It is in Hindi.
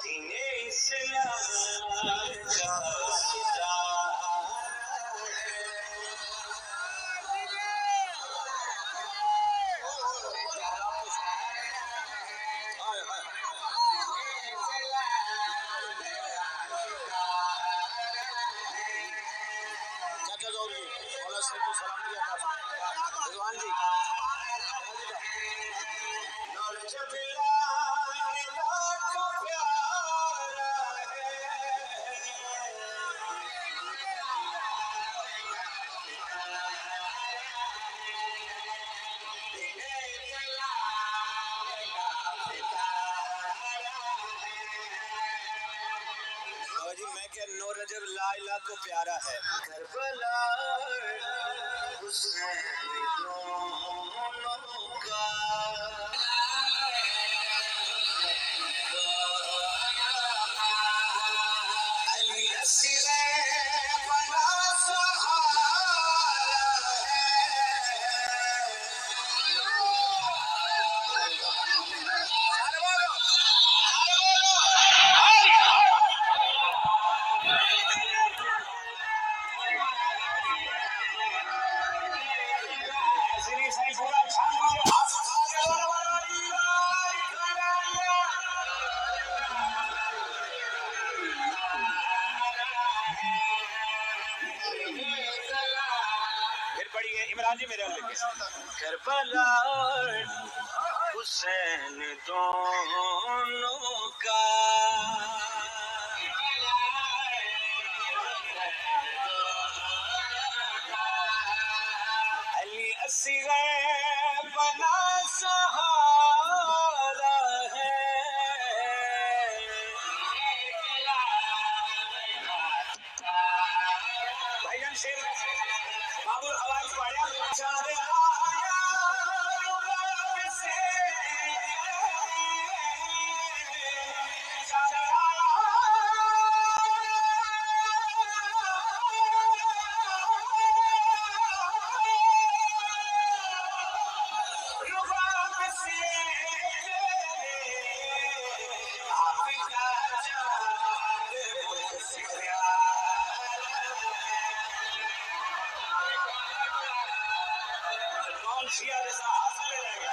दीने इस्लाम का नो रजब लाइला को प्यारा है करबला हुसैन दोनों का अली असग़र बड़ा सहारा इमरान जी मेरे करबला हुसैन दोनों का अली असग़र बना सहारा है भाईजान शेर बाबू आवाज पढ़ा चारे शिया जैसा हाथ में रहेगा